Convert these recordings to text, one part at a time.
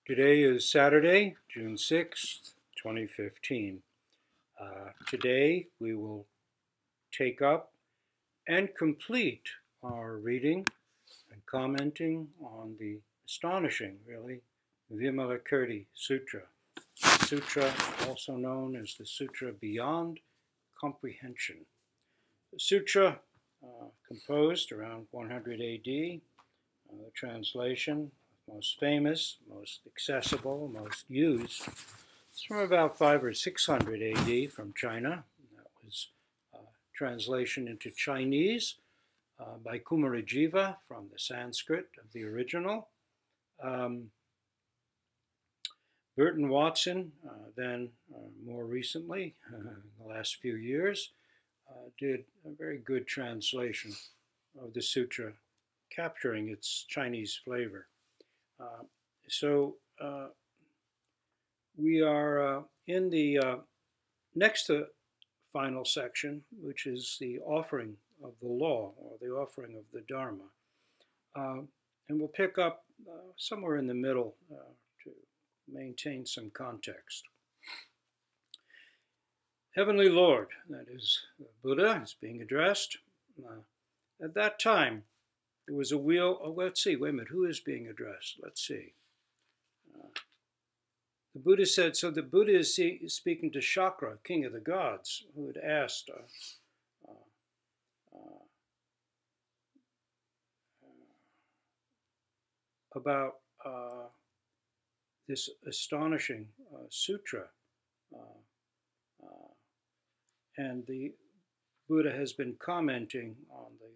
Today is Saturday, June 6th, 2015. Today we will take up and complete our reading and commenting on the astonishing, really, Vimalakirti Sutra. The Sutra, also known as the Sutra Beyond Comprehension. The Sutra, composed around 100 AD, the translation, most famous, most accessible, most used, it's from about 500 or 600 AD from China. That was translation into Chinese by Kumarajiva from the Sanskrit of the original. Burton Watson, then more recently, in the last few years, did a very good translation of the sutra, capturing its Chinese flavor. So we are in the next to final section, which is the offering of the law, or the offering of the Dharma. And we'll pick up somewhere in the middle to maintain some context. Heavenly Lord, that is Buddha, is being addressed. At that time, there was a wheel. Oh, let's see. Wait a minute. Who is being addressed? Let's see. The Buddha said, so the Buddha is speaking to Shakra, king of the gods, who had asked about this astonishing sutra. And the Buddha has been commenting on the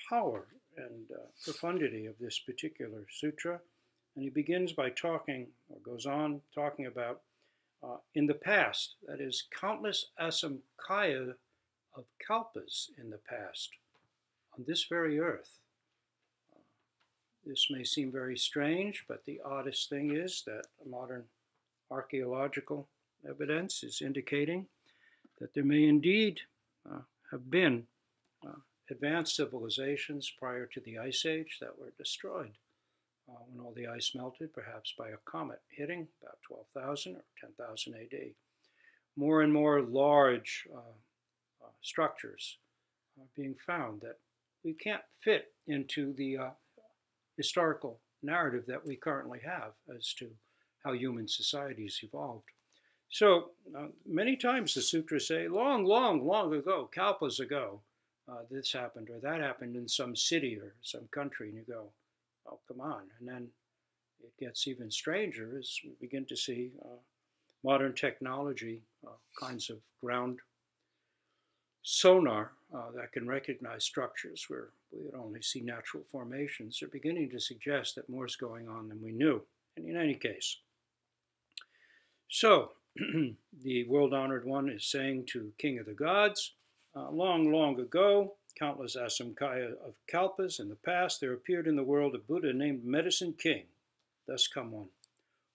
power and profundity of this particular sutra. And he begins by talking, or goes on talking about, in the past, that is, countless asamkhya of kalpas in the past, on this very earth. This may seem very strange, but the oddest thing is that modern archaeological evidence is indicating that there may indeed have been advanced civilizations prior to the Ice Age that were destroyed when all the ice melted, perhaps by a comet hitting about 12,000 or 10,000 AD. More and more large structures are being found that we can't fit into the historical narrative that we currently have as to how human societies evolved. So many times the sutras say, long, long, long ago, kalpas ago, this happened or that happened in some city or some country, and you go, oh, come on. And then it gets even stranger as we begin to see modern technology, kinds of ground sonar that can recognize structures where we would only see natural formations are beginning to suggest that more is going on than we knew. And in any case, so the world-honored one is saying to King of the Gods, long, long ago, countless asamkhya of kalpas in the past, there appeared in the world a Buddha named Medicine King. Thus come one,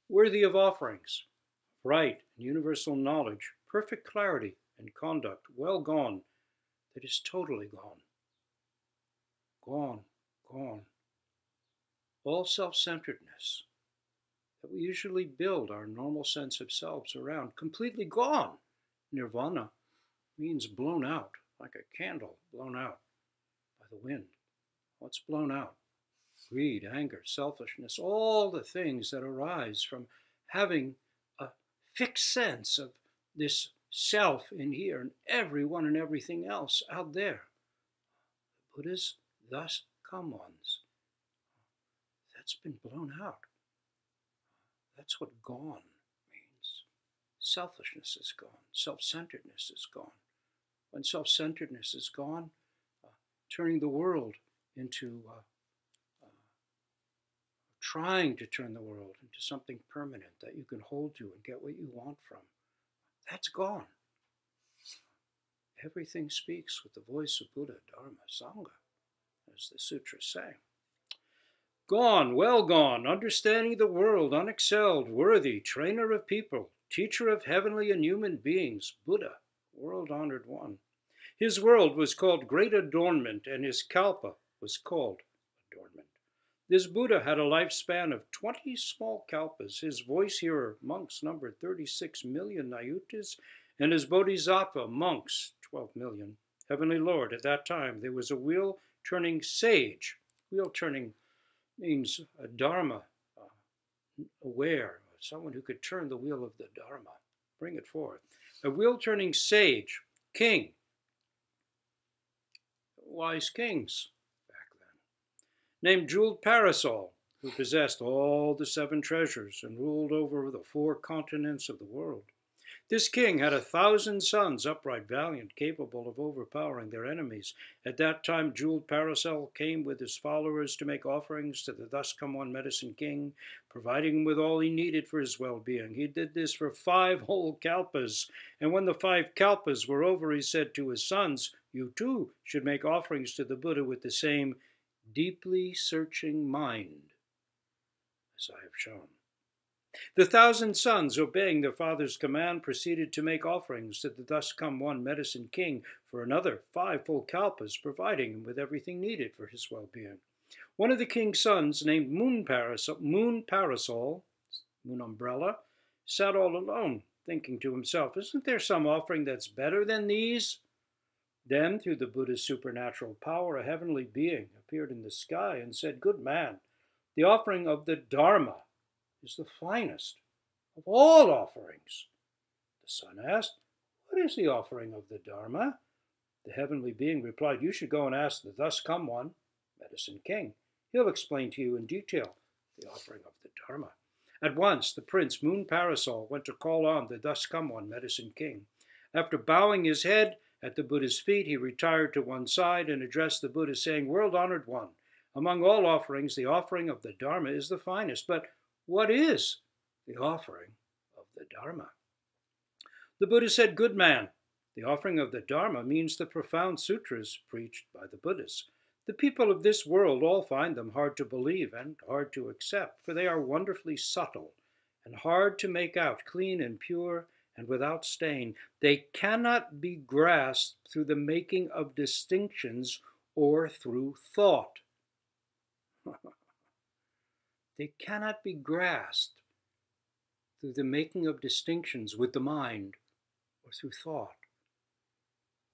worthy of offerings, bright and universal knowledge, perfect clarity and conduct, well gone, that is totally gone. Gone, gone. All self-centeredness that we usually build our normal sense of selves around, completely gone. Nirvana means blown out, like a candle blown out by the wind. What's blown out? Greed, anger, selfishness, all the things that arise from having a fixed sense of this self in here and everyone and everything else out there. Buddha's thus come ones. That's been blown out. That's what gone means. Selfishness is gone. Self-centeredness is gone. When self-centeredness is gone, turning the world into, trying to turn the world into something permanent that you can hold to and get what you want from, that's gone. Everything speaks with the voice of Buddha, Dharma, Sangha, as the sutras say. Gone, well gone, understanding the world, unexcelled, worthy, trainer of people, teacher of heavenly and human beings, Buddha, world-honored one. His world was called Great Adornment, and his kalpa was called Adornment. This Buddha had a lifespan of 20 small kalpas. His voice hearer monks numbered 36 million Nayutas, and his bodhisattva monks 12 million. Heavenly Lord, at that time there was a wheel turning sage. Wheel turning means a dharma aware, someone who could turn the wheel of the dharma, bring it forth. A wheel turning sage, king, wise kings back then, named Jeweled Parasol, who possessed all the 7 treasures and ruled over the 4 continents of the world. This king had 1,000 sons, upright, valiant, capable of overpowering their enemies. At that time, Jeweled Parasol came with his followers to make offerings to the Thus Come One Medicine King, providing him with all he needed for his well-being. He did this for 5 whole kalpas, and when the 5 kalpas were over, he said to his sons, "You too should make offerings to the Buddha with the same deeply searching mind as I have shown." The 1,000 sons, obeying their father's command, proceeded to make offerings to the Thus Come One Medicine King for another 5 full kalpas, providing him with everything needed for his well-being. One of the king's sons, named Moon Parasol, Moon Umbrella, sat all alone, thinking to himself, "Isn't there some offering that's better than these?" Then, through the Buddha's supernatural power, a heavenly being appeared in the sky and said, "Good man, the offering of the Dharma is the finest of all offerings." The son asked, "What is the offering of the Dharma?" The heavenly being replied, "You should go and ask the Thus Come One, Medicine King. He'll explain to you in detail the offering of the Dharma." At once, the prince, Moon Parasol, went to call on the Thus Come One, Medicine King. After bowing his head at the Buddha's feet, he retired to one side and addressed the Buddha, saying, "World-honored one, among all offerings, the offering of the Dharma is the finest. But what is the offering of the Dharma?" The Buddha said, "Good man, the offering of the Dharma means the profound sutras preached by the Buddhas. The people of this world all find them hard to believe and hard to accept, for they are wonderfully subtle and hard to make out, clean and pure and without stain. They cannot be grasped through the making of distinctions or through thought." They cannot be grasped through the making of distinctions with the mind or through thought.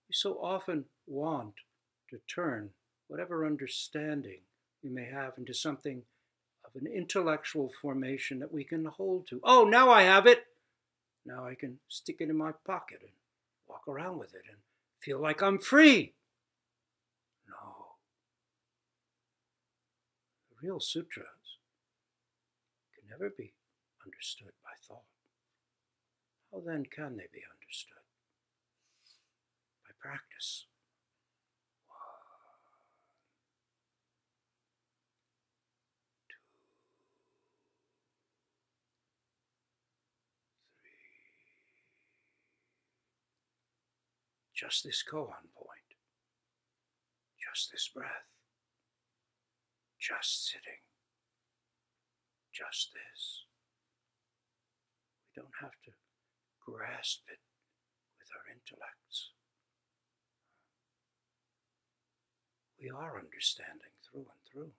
We so often want to turn whatever understanding we may have into something of an intellectual formation that we can hold to. "Oh, now I have it. Now I can stick it in my pocket and walk around with it and feel like I'm free." No. The real sutras can never be understood by thought. How then can they be understood? By practice. 1, 2, 3. Just this koan point. Just this breath. Just sitting. Just this. We don't have to grasp it with our intellects. We are understanding through and through.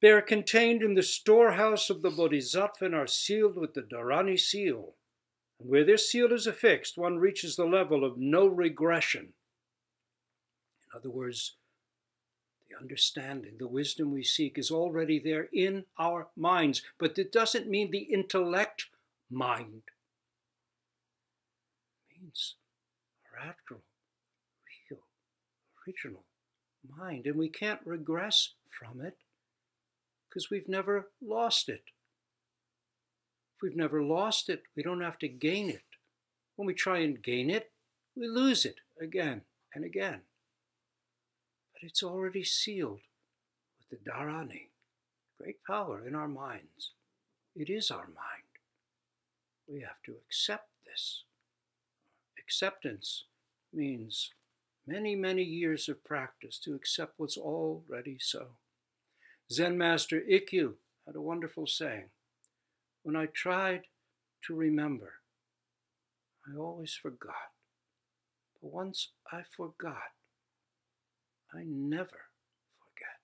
They are contained in the storehouse of the Bodhisattva and are sealed with the Dharani seal. And where this seal is affixed, one reaches the level of no regression. In other words, the understanding, the wisdom we seek is already there in our minds, but it doesn't mean the intellect mind. It means our actual, real, original mind, and we can't regress from it because we've never lost it. If we've never lost it, we don't have to gain it. When we try and gain it, we lose it again and again. But it's already sealed with the Dharani, great power in our minds. It is our mind. We have to accept this. Acceptance means many, many years of practice to accept what's already so. Zen Master Ikkyu had a wonderful saying. When I tried to remember, I always forgot. But once I forgot, I never forget.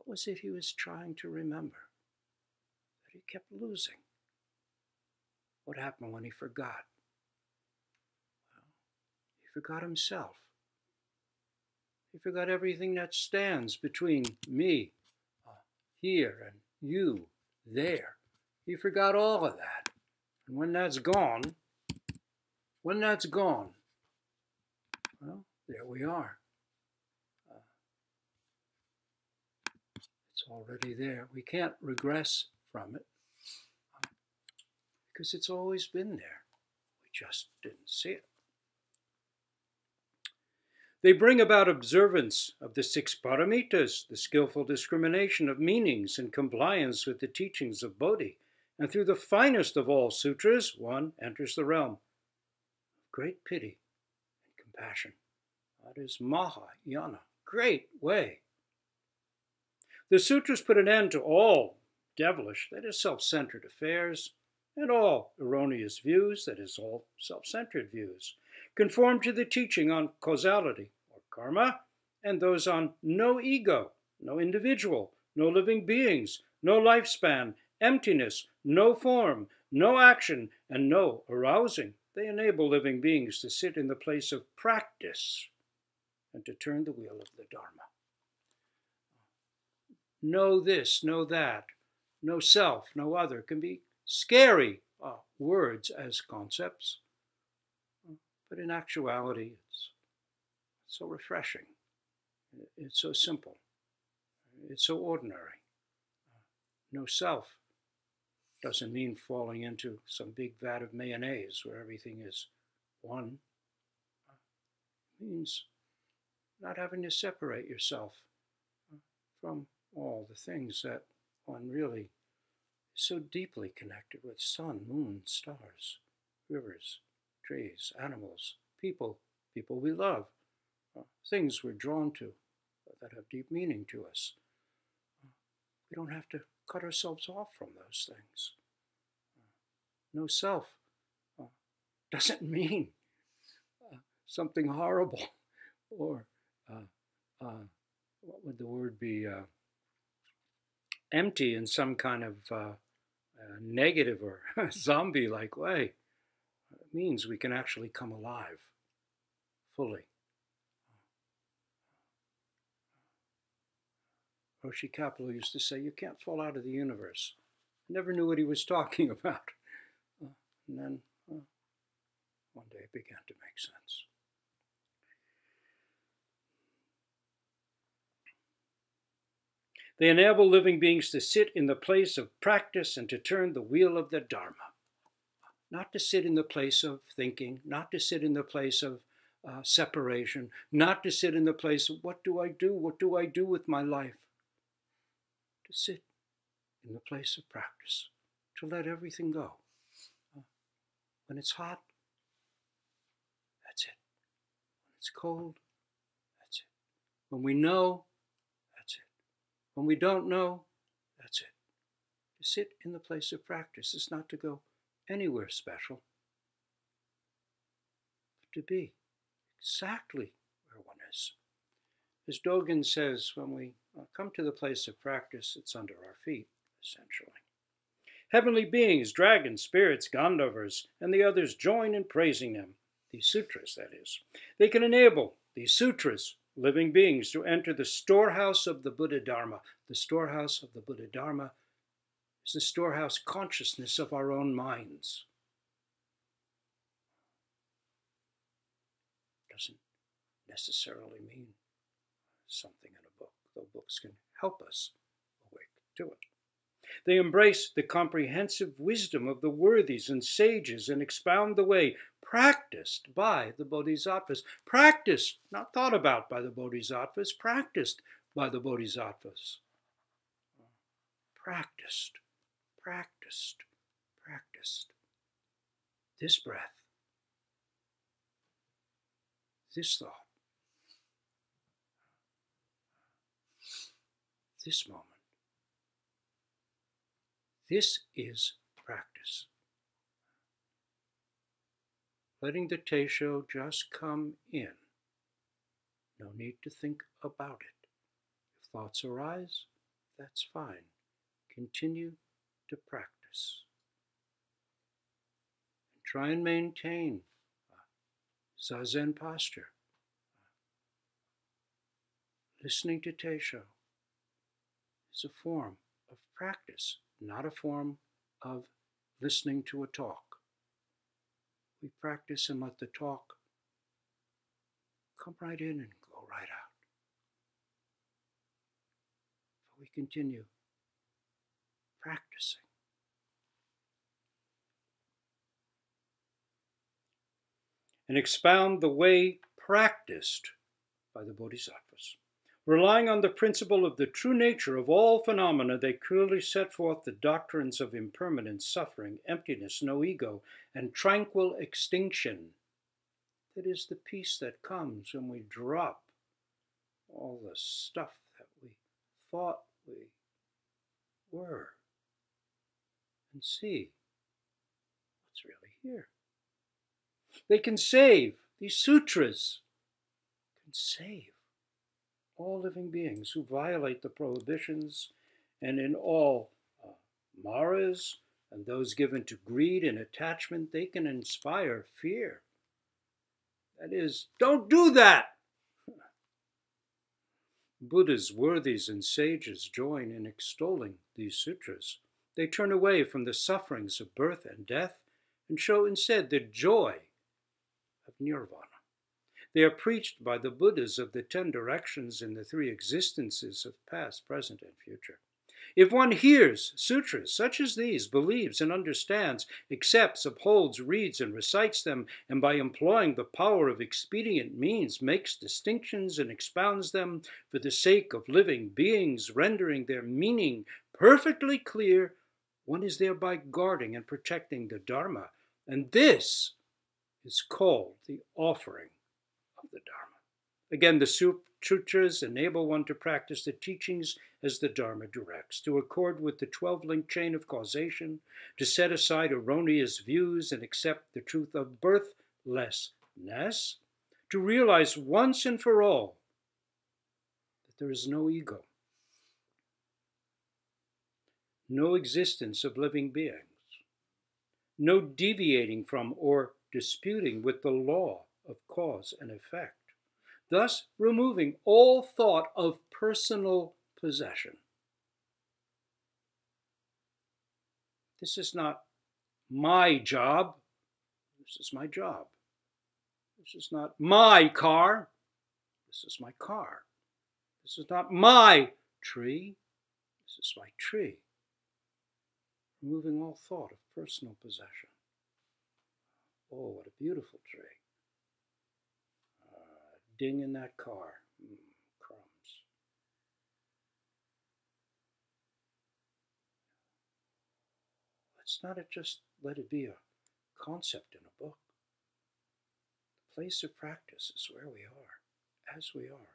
What was it he was trying to remember that he kept losing? What happened when he forgot? Well, he forgot himself. He forgot everything that stands between me here and you there. He forgot all of that. And when that's gone, well, there we are. It's already there. We can't regress from it because it's always been there. We just didn't see it. They bring about observance of the 6 paramitas, the skillful discrimination of meanings in compliance with the teachings of Bodhi. And through the finest of all sutras, one enters the realm of great pity and compassion. That is Mahayana, great way. The sutras put an end to all devilish, that is self-centered affairs, and all erroneous views, that is all self-centered views, conform to the teaching on causality, or karma, and those on no ego, no individual, no living beings, no lifespan, emptiness, no form, no action, and no arousing. They enable living beings to sit in the place of practice and to turn the wheel of the Dharma. No this, no that, no self, no other can be scary words as concepts, but in actuality it's so refreshing. It's so simple. It's so ordinary. No self doesn't mean falling into some big vat of mayonnaise where everything is one. It means not having to separate yourself from all the things that one really is so deeply connected with: sun, moon, stars, rivers, trees, animals, people we love, things we're drawn to that have deep meaning to us. We don't have to cut ourselves off from those things. No self doesn't mean something horrible or what would the word be? Empty in some kind of negative or zombie-like way. It means we can actually come alive fully. Roshi Kapleau used to say, you can't fall out of the universe. I never knew what he was talking about. And then one day it began to make sense. They enable living beings to sit in the place of practice and to turn the wheel of the Dharma. Not to sit in the place of thinking, not to sit in the place of separation, not to sit in the place of what do I do? What do I do with my life? To sit in the place of practice, to let everything go. When it's hot, that's it. When it's cold, that's it. When we know, that's it. When we don't know, that's it. To sit in the place of practice is not to go anywhere special, but to be exactly where one is. As Dogen says, when we come to the place of practice, it's under our feet, essentially. Heavenly beings, dragons, spirits, Gandharvas, and the others join in praising them, these sutras, that is. They can enable these sutras, living beings, to enter the storehouse of the Buddha Dharma. The storehouse of the Buddha Dharma is the storehouse consciousness of our own minds. Doesn't necessarily mean something in a book, though books can help us awake to it. They embrace the comprehensive wisdom of the worthies and sages and expound the way practiced by the Bodhisattvas. Practiced, not thought about by the Bodhisattvas, practiced by the Bodhisattvas. Practiced, practiced, practiced. This breath, this thought, this moment. This is practice. Letting the teisho just come in. No need to think about it. If thoughts arise, that's fine. Continue to practice. Try and maintain zazen posture. Listening to teisho is a form of practice, not a form of listening to a talk. We practice and let the talk come right in and go right out. But we continue practicing. And expound the way practiced by the Bodhisattvas. Relying on the principle of the true nature of all phenomena, they clearly set forth the doctrines of impermanence, suffering, emptiness, no ego, and tranquil extinction. That is the peace that comes when we drop all the stuff that we thought we were and see what's really here. They can save, these sutras can save all living beings who violate the prohibitions, and in all maras and those given to greed and attachment, they can inspire fear. That is, don't do that! Buddhas, worthies, and sages join in extolling these sutras. They turn away from the sufferings of birth and death and show instead the joy of nirvana. They are preached by the Buddhas of the 10 directions in the 3 existences of past, present, and future. If one hears sutras such as these, believes and understands, accepts, upholds, reads, and recites them, and by employing the power of expedient means makes distinctions and expounds them for the sake of living beings, rendering their meaning perfectly clear, one is thereby guarding and protecting the Dharma. And this is called the offering of the Dharma. Again, the sutras enable one to practice the teachings as the Dharma directs, to accord with the 12-link chain of causation, to set aside erroneous views and accept the truth of birthlessness, to realize once and for all that there is no ego, no existence of living beings, no deviating from or disputing with the law of cause and effect, thus removing all thought of personal possession. This is not my job. This is my job. This is not my car. This is my car. This is not my tree. This is my tree. Removing all thought of personal possession. Oh, what a beautiful tree. Ding in that car. Crumbs. Let's not just let it be a concept in a book. The place of practice is where we are, as we are.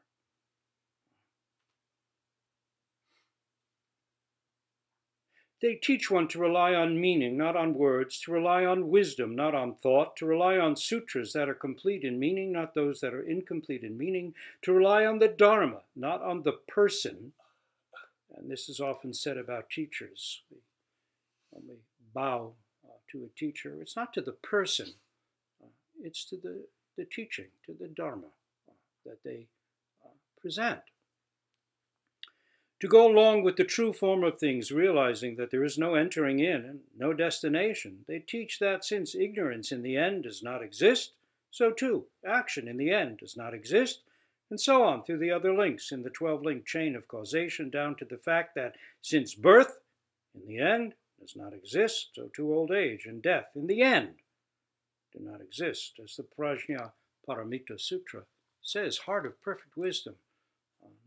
They teach one to rely on meaning, not on words, to rely on wisdom, not on thought, to rely on sutras that are complete in meaning, not those that are incomplete in meaning, to rely on the Dharma, not on the person. And this is often said about teachers. When we bow to a teacher, it's not to the person, it's to the teaching, to the Dharma that they present. To go along with the true form of things, realizing that there is no entering in and no destination, they teach that since ignorance in the end does not exist, so too action in the end does not exist, and so on through the other links in the 12-link chain of causation down to the fact that since birth in the end does not exist, so too old age and death in the end do not exist, as the Prajna Paramita Sutra says, heart of perfect wisdom,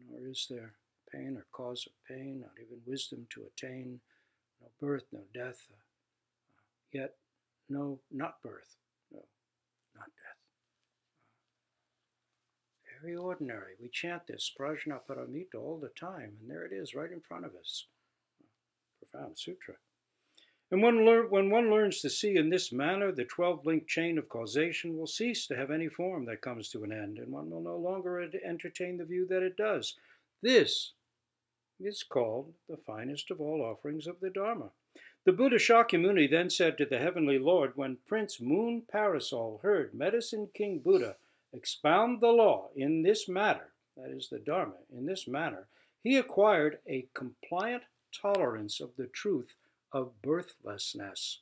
nor is there pain or cause of pain, not even wisdom to attain, no birth, no death, yet no, not birth, no, not death. Very ordinary. We chant this Prajna Paramita all the time, and there it is right in front of us. Profound sutra. And when one learns to see in this manner, the 12-link chain of causation will cease to have any form that comes to an end, and one will no longer entertain the view that it does. This is called the finest of all offerings of the Dharma. The Buddha Shakyamuni then said to the Heavenly Lord, when Prince Moon Parasol heard Medicine King Buddha expound the law in this matter, that is the Dharma, in this manner, he acquired a compliant tolerance of the truth of birthlessness.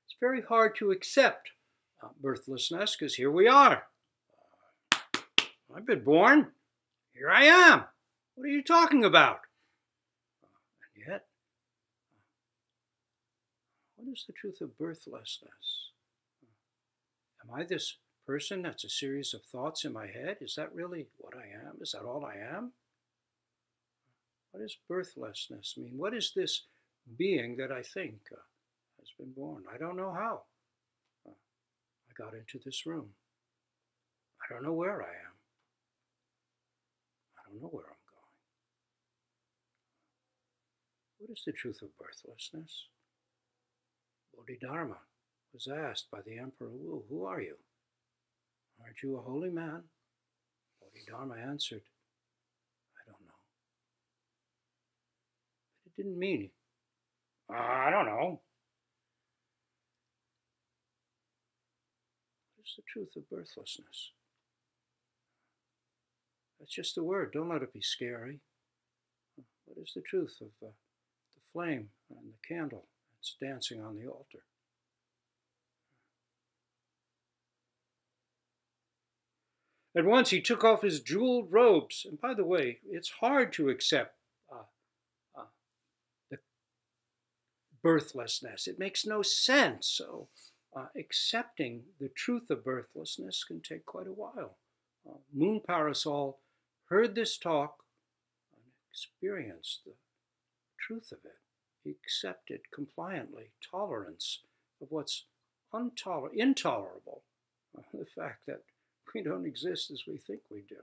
It's very hard to accept birthlessness because here we are. I've been born. Here I am. What are you talking about? And yet, what is the truth of birthlessness? Am I this person that's a series of thoughts in my head? Is that really what I am? Is that all I am? What does birthlessness mean? What is this being that I think has been born? I don't know how. I got into this room. I don't know where I am. I don't know where I'm going. What is the truth of birthlessness? Bodhidharma was asked by the Emperor Wu, who are you? Aren't you a holy man? Bodhidharma answered, I don't know. But it didn't mean, I don't know. What is the truth of birthlessness? That's just the word. Don't let it be scary. What is the truth of the flame and the candle that's dancing on the altar? At once he took off his jeweled robes. And by the way, it's hard to accept the birthlessness. It makes no sense. So accepting the truth of birthlessness can take quite a while. Moon Parasol heard this talk and experienced the truth of it. He accepted compliantly tolerance of what's intolerable, the fact that we don't exist as we think we do.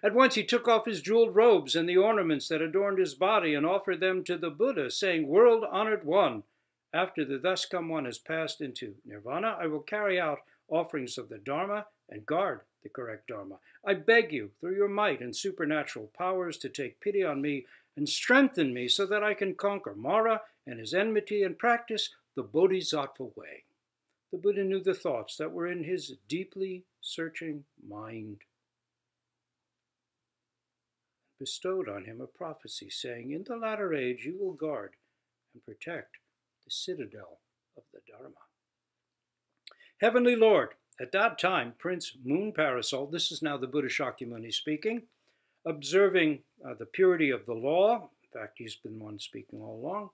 At once he took off his jeweled robes and the ornaments that adorned his body and offered them to the Buddha, saying, World-honored one, after the thus come one has passed into nirvana, I will carry out offerings of the Dharma and guard the correct Dharma. I beg you, through your might and supernatural powers, to take pity on me and strengthen me so that I can conquer Mara and his enmity and practice the Bodhisattva way. The Buddha knew the thoughts that were in his deeply searching mind, bestowed on him a prophecy saying, in the latter age you will guard and protect the citadel of the Dharma. Heavenly Lord, at that time, Prince Moon Parasol, this is now the Buddha Shakyamuni speaking, observing the purity of the law, in fact, he's been one speaking all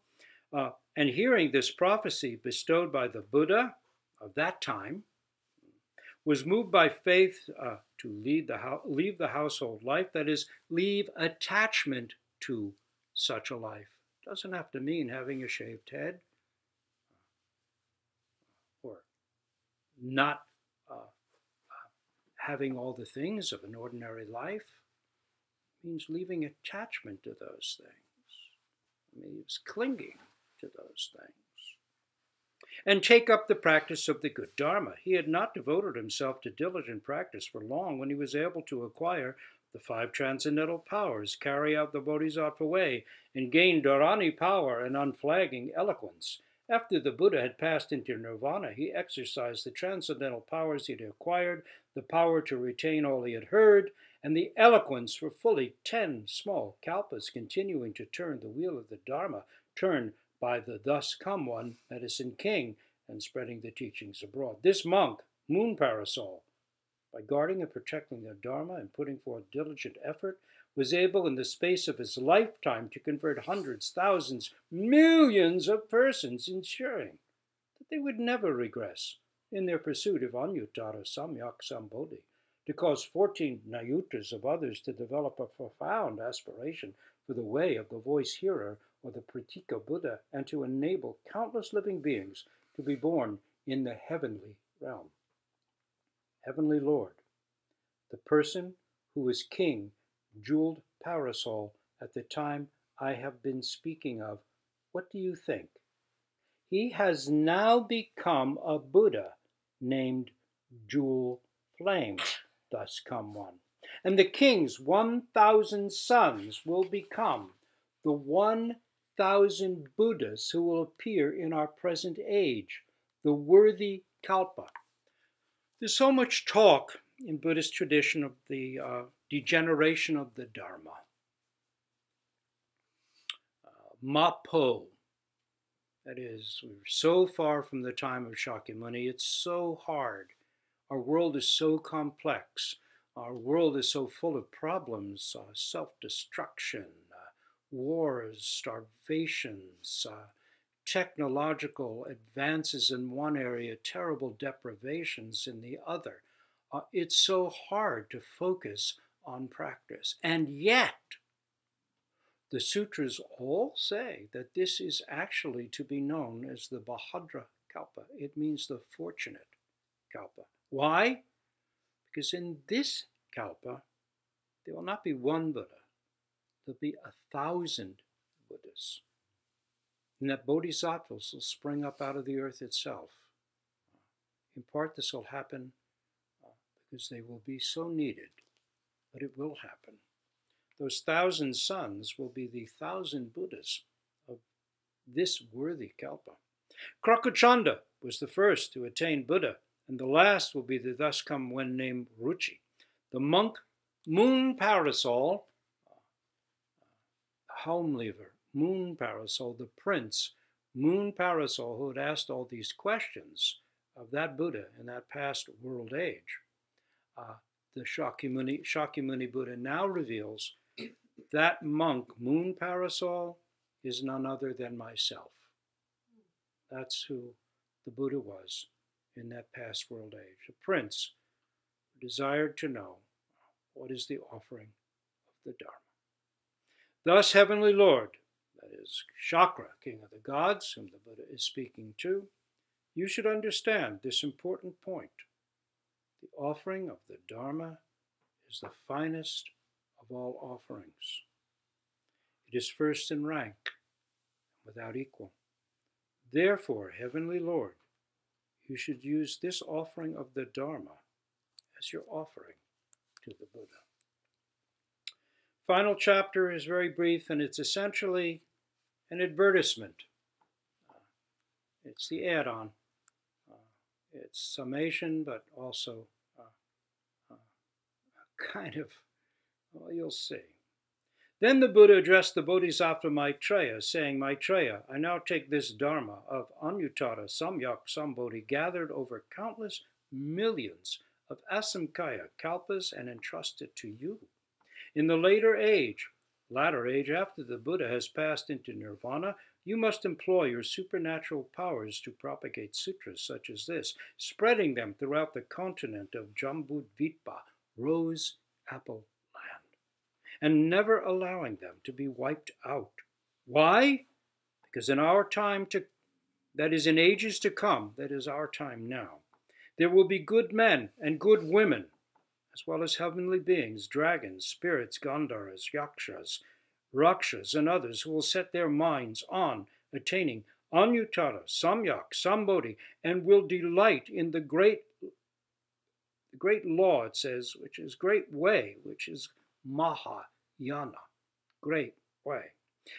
along, and hearing this prophecy bestowed by the Buddha of that time, was moved by faith to leave the household life, that is, leave attachment to such a life. Doesn't have to mean having a shaved head or not having all the things of an ordinary life. It means leaving attachment to those things. It means clinging to those things. And take up the practice of the good Dharma. He had not devoted himself to diligent practice for long when he was able to acquire the 5 transcendental powers, carry out the Bodhisattva way, and gain Dharani power and unflagging eloquence. After the Buddha had passed into nirvana, he exercised the transcendental powers he had acquired, the power to retain all he had heard, and the eloquence for fully 10 small kalpas, continuing to turn the wheel of the Dharma, turned by the thus come one, Medicine King, and spreading the teachings abroad. This monk, Moon Parasol, by guarding and protecting the Dharma and putting forth diligent effort, was able in the space of his lifetime to convert hundreds, thousands, millions of persons, ensuring that they would never regress in their pursuit of Anyuttara Samyak Sambodhi, to cause 14 Nayutas of others to develop a profound aspiration for the way of the voice hearer or the Pratika Buddha, and to enable countless living beings to be born in the heavenly realm. Heavenly Lord, the person who was King Jeweled Parasol at the time I have been speaking of, what do you think? He has now become a Buddha named Jewel Flame, thus come one. And the king's 1,000 sons will become the 1,000 Buddhas who will appear in our present age, the worthy Kalpa. There's so much talk in Buddhist tradition of the degeneration of the Dharma. Mapo, that is, we're so far from the time of Shakyamuni, it's so hard. Our world is so complex. Our world is so full of problems, self-destruction, wars, starvations, technological advances in one area, terrible deprivations in the other. It's so hard to focus on practice. And yet, the sutras all say that this is actually to be known as the Bahadra Kalpa. It means the fortunate Kalpa. Why? Because in this Kalpa, there will not be one Buddha. There'll be 1,000 Buddhas. And that bodhisattvas will spring up out of the earth itself. In part, this will happen because they will be so needed, but it will happen. Those 1,000 sons will be the 1,000 Buddhas of this worthy Kalpa. Krakuchanda was the first to attain Buddha, and the last will be the thus come one named Ruchi. The monk Moon Parasol, home leaver, Moon Parasol, the prince Moon Parasol, who had asked all these questions of that Buddha in that past world age. The Shakyamuni Buddha now reveals that monk, Moon Parasol, is none other than myself. That's who the Buddha was in that past world age. A prince who desired to know what is the offering of the Dharma. Thus, Heavenly Lord, that is Chakra, King of the Gods, whom the Buddha is speaking to, you should understand this important point. The offering of the Dharma is the finest of all offerings. It is first in rank, without equal. Therefore, Heavenly Lord, you should use this offering of the Dharma as your offering to the Buddha. Final chapter is very brief, and it's essentially an advertisement. It's the add-on. It's summation, but also kind of, well, you'll see. Then the Buddha addressed the Bodhisattva Maitreya, saying, Maitreya, I now take this Dharma of Anuttara Samyak Sambodhi gathered over countless millions of Asamkaya kalpas and entrust it to you. In the latter age after the Buddha has passed into nirvana, you must employ your supernatural powers to propagate sutras such as this, spreading them throughout the continent of Jambudvipa, Rose Apple Land, and never allowing them to be wiped out. Why? Because in our time that is in ages to come, that is our time now, there will be good men and good women, as well as heavenly beings, dragons, spirits, Gandharas, Yakshas, Rakshas, and others who will set their minds on attaining Anuttara, Samyak, Sambodhi, and will delight in the great law, it says, which is great way, which is Mahayana, great way.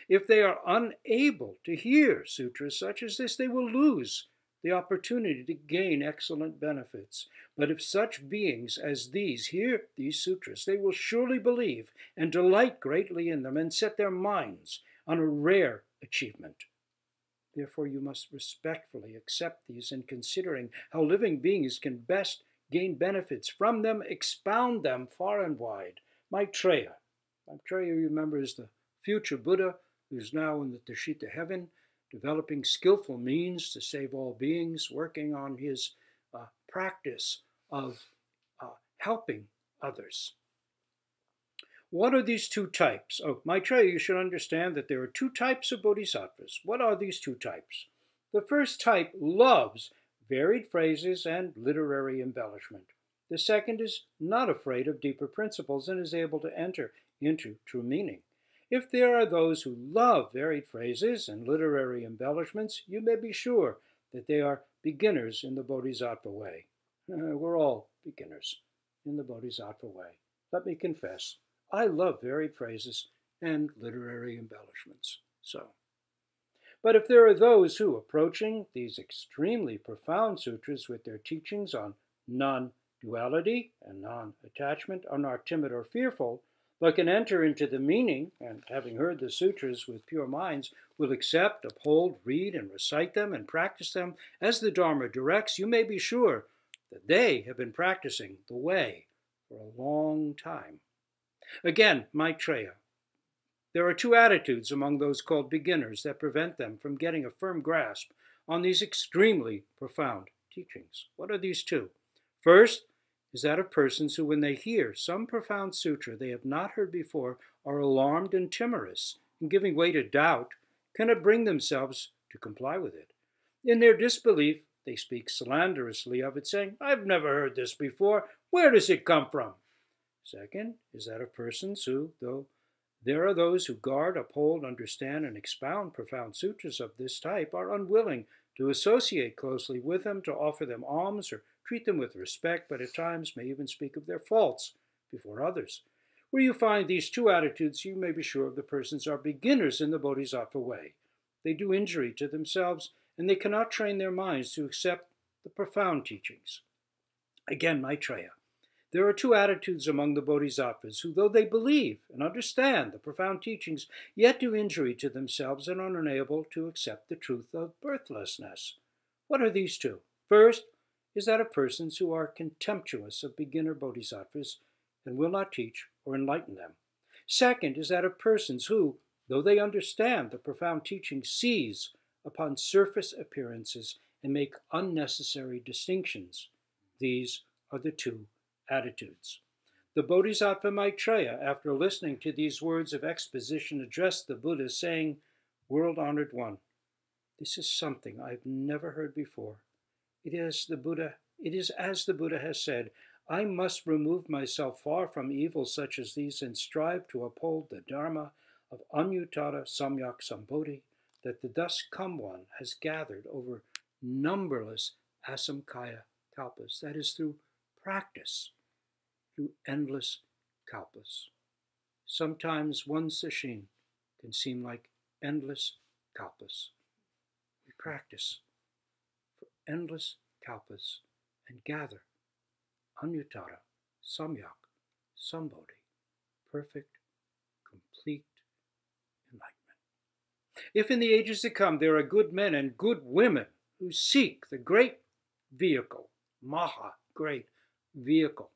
If they are unable to hear sutras such as this, they will lose the opportunity to gain excellent benefits. But if such beings as these hear these sutras, they will surely believe and delight greatly in them and set their minds on a rare achievement. Therefore, you must respectfully accept these, and considering how living beings can best gain benefits from them, expound them far and wide. Maitreya, remember, is the future Buddha who's now in the Tushita heaven, developing skillful means to save all beings, working on his practice of helping others. What are these two types? Oh, Maitreya, you should understand that there are two types of bodhisattvas. What are these two types? The first type loves varied phrases and literary embellishment. The second is not afraid of deeper principles and is able to enter into true meaning. If there are those who love varied phrases and literary embellishments, you may be sure that they are beginners in the Bodhisattva way. We're all beginners in the Bodhisattva way. let me confess, I love varied phrases and literary embellishments. But if there are those who, approaching these extremely profound sutras with their teachings on non-duality and non-attachment, are not timid or fearful, but can enter into the meaning, and having heard the sutras with pure minds, will accept, uphold, read, and recite them and practice them as the Dharma directs, you may be sure that they have been practicing the way for a long time. Again, Maitreya. There are two attitudes among those called beginners that prevent them from getting a firm grasp on these extremely profound teachings. What are these two? First is that of persons who, when they hear some profound sutra they have not heard before, are alarmed and timorous, and giving way to doubt, cannot bring themselves to comply with it. In their disbelief, they speak slanderously of it, saying, "I've never heard this before. Where does it come from?" Second is that of persons who, though there are those who guard, uphold, understand, and expound profound sutras of this type, are unwilling to associate closely with them, to offer them alms, or treat them with respect, but at times may even speak of their faults before others. Where you find these two attitudes, you may be sure the persons are beginners in the Bodhisattva way. They do injury to themselves, and they cannot train their minds to accept the profound teachings. Again, Maitreya. There are two attitudes among the Bodhisattvas who, though they believe and understand the profound teachings, yet do injury to themselves and are unable to accept the truth of birthlessness. What are these two? First is that of persons who are contemptuous of beginner Bodhisattvas and will not teach or enlighten them. Second is that of persons who, though they understand the profound teachings, seize upon surface appearances and make unnecessary distinctions. These are the two attitudes. The Bodhisattva Maitreya, after listening to these words of exposition, addressed the Buddha, saying, "World-honored one, this is something I've never heard before. It is as the Buddha has said, I must remove myself far from evils such as these and strive to uphold the Dharma of Anuttara Samyak Sambodhi that the thus come one has gathered over numberless asamkaya kalpas, that is, through practice, through endless kalpas. Sometimes one sesshin can seem like endless kalpas. We practice for endless kalpas and gather Anuttara Samyak Sambodhi, perfect, complete enlightenment. If in the ages to come there are good men and good women who seek the great vehicle, Maha, great vehicle,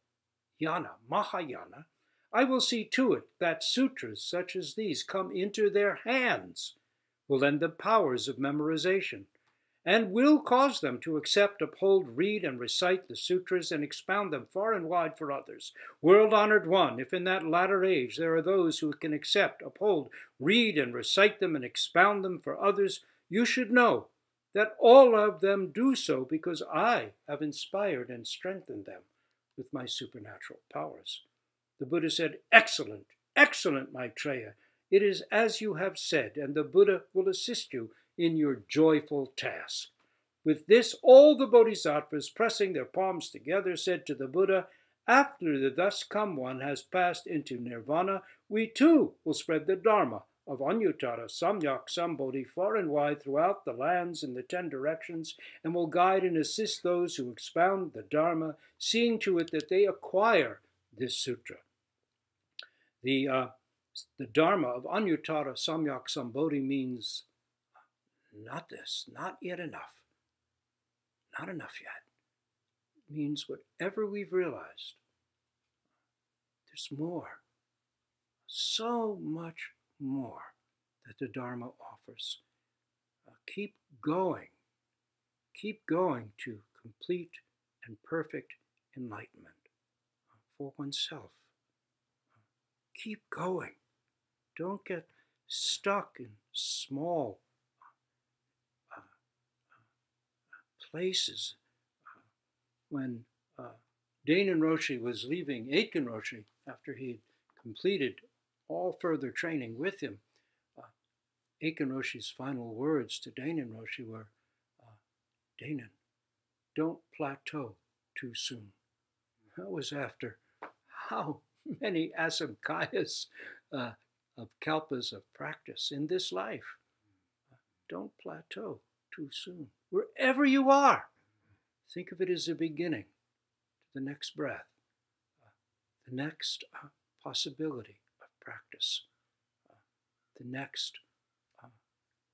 Yana, Mahayana, I will see to it that sutras such as these come into their hands, will lend them powers of memorization, and will cause them to accept, uphold, read, and recite the sutras and expound them far and wide for others. World-honored one, if in that latter age there are those who can accept, uphold, read, and recite them and expound them for others, you should know that all of them do so because I have inspired and strengthened them with my supernatural powers. The Buddha said, "Excellent, excellent, Maitreya. It is as you have said, and the Buddha will assist you in your joyful task." With this, all the Bodhisattvas, pressing their palms together, said to the Buddha, "After the thus come one has passed into nirvana, we too will spread the Dharma of Anuttara Samyak Sambodhi far and wide throughout the lands in the 10 directions, and will guide and assist those who expound the Dharma, seeing to it that they acquire this sutra." The Dharma of Anuttara Samyak Sambodhi means not this, not yet enough, not enough yet. It means whatever we've realized, there's more, so much more that the Dharma offers. Keep going to complete and perfect enlightenment for oneself. Keep going. Don't get stuck in small places. When Dainin Roshi was leaving Aiken Roshi after he'd completed all further training with him, Aiken Roshi's final words to Dainin Roshi were, "Dainin, don't plateau too soon." That was after how many asamkayas of kalpas of practice in this life. Don't plateau too soon. Wherever you are, think of it as a beginning to the next breath, the next possibility of practice, the next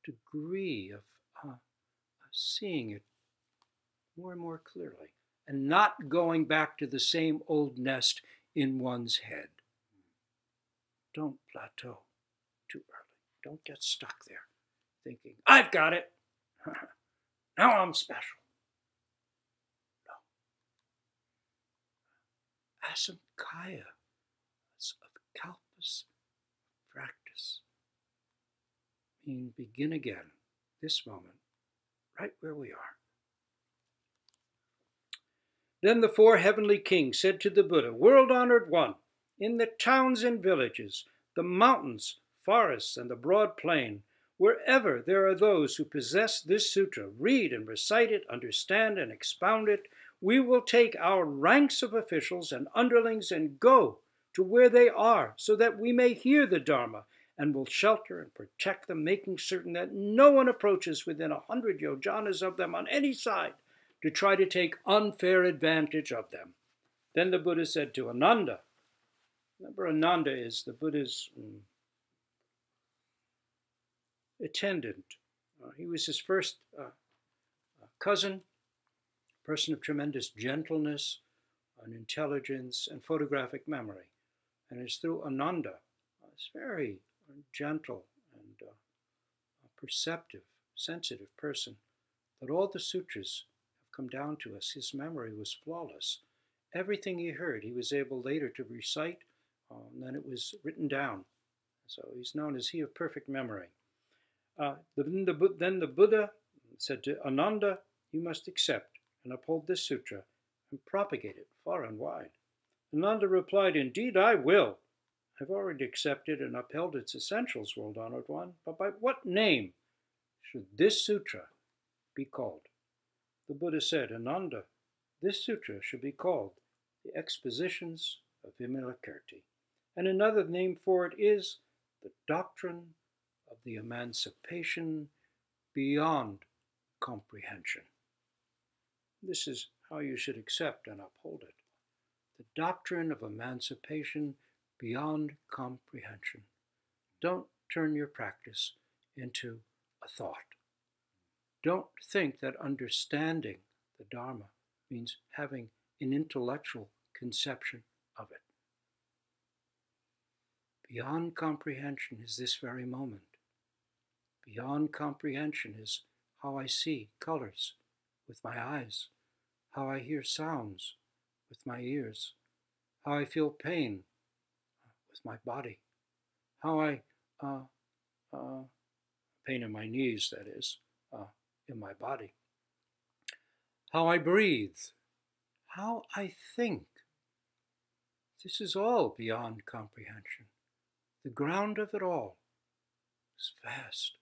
degree of seeing it more and more clearly, and not going back to the same old nest in one's head. Don't plateau too early. Don't get stuck there thinking, I've got it. Now I'm special. No. Asamkaya of kalpas practice mean begin again, this moment, right where we are. Then the four heavenly kings said to the Buddha, world-honored one, in the towns and villages, the mountains, forests, and the broad plain, wherever there are those who possess this sutra, read and recite it, understand and expound it, we will take our ranks of officials and underlings and go to where they are, so that we may hear the Dharma, and will shelter and protect them, making certain that no one approaches within 100 yojanas of them on any side, to try to take unfair advantage of them. Then the Buddha said to Ananda, remember Ananda is the Buddha's attendant. He was his first cousin, person of tremendous gentleness and intelligence and photographic memory. And it's through Ananda, this very gentle and perceptive, sensitive person, that all the sutras come down to us. His memory was flawless. Everything he heard, he was able later to recite, and then it was written down. So he's known as he of perfect memory. Then the Buddha said to Ananda, you must accept and uphold this sutra and propagate it far and wide. Ananda replied, indeed I will. I've already accepted and upheld its essentials, world-honored one, but by what name should this sutra be called? The Buddha said, Ananda, this sutra should be called the Expositions of Vimalakirti, and another name for it is the Doctrine of the Emancipation Beyond Comprehension. This is how you should accept and uphold it. The Doctrine of Emancipation Beyond Comprehension. Don't turn your practice into a thought. Don't think that understanding the Dharma means having an intellectual conception of it. Beyond comprehension is this very moment. Beyond comprehension is how I see colors with my eyes, how I hear sounds with my ears, how I feel pain with my body, how I, pain in my knees, that is, in my body, how I breathe, how I think. This is all beyond comprehension. The ground of it all is vast,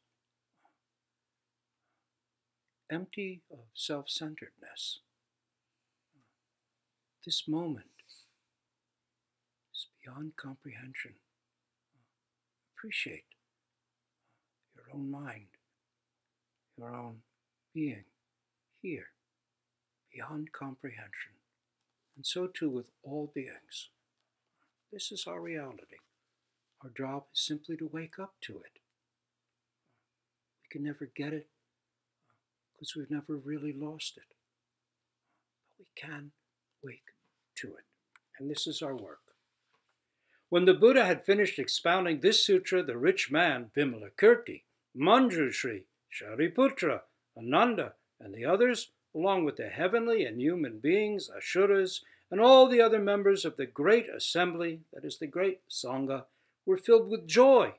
empty of self-centeredness. This moment is beyond comprehension. Appreciate your own mind, your own being here, beyond comprehension. And so too with all beings. This is our reality. Our job is simply to wake up to it. We can never get it because we've never really lost it. But we can wake to it. And this is our work. When the Buddha had finished expounding this sutra, the rich man, Vimalakirti, Manjushri, Shariputra, Ananda, and the others, along with the heavenly and human beings, Asuras, and all the other members of the great assembly, that is the great Sangha, were filled with joy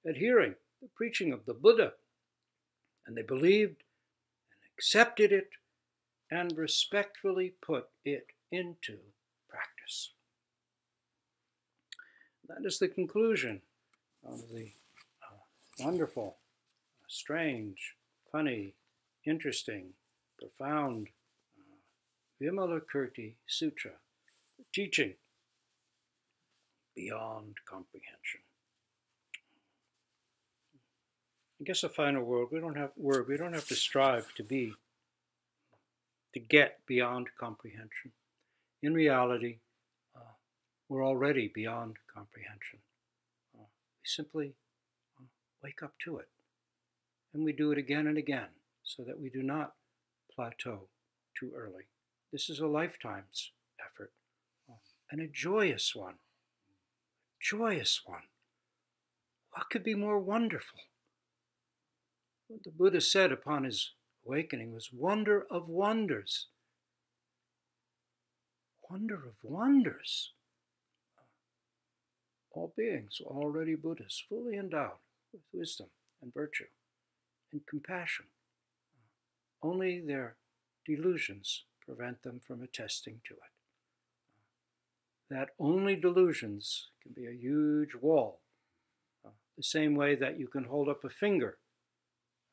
at hearing the preaching of the Buddha. And they believed and accepted it and respectfully put it into practice. That is the conclusion of the wonderful, strange, funny, interesting, profound Vimalakirti Sutra, the teaching beyond comprehension. I guess a final word. We don't have to strive to get beyond comprehension. In reality, we're already beyond comprehension. We simply wake up to it. And we do it again and again so that we do not plateau too early. This is a lifetime's effort, and a joyous one. Joyous one. What could be more wonderful? What the Buddha said upon his awakening was wonder of wonders. Wonder of wonders. All beings are already Buddhas, fully endowed with wisdom and virtue and compassion. Only their delusions prevent them from attesting to it. That only delusions can be a huge wall, the same way that you can hold up a finger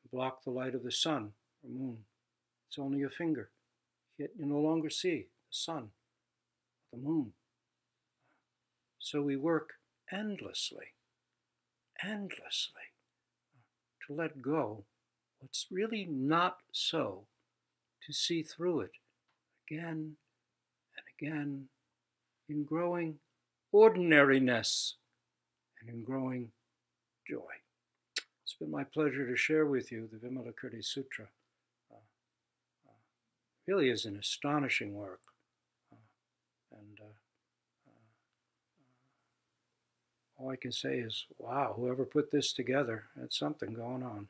and block the light of the sun or moon. It's only a finger, yet you no longer see the sun, the moon. So we work endlessly to let go what's really not so, to see through it again and again in growing ordinariness and in growing joy. It's been my pleasure to share with you the Vimalakirti Sutra. Really is an astonishing work. All I can say is, wow, whoever put this together had something going on.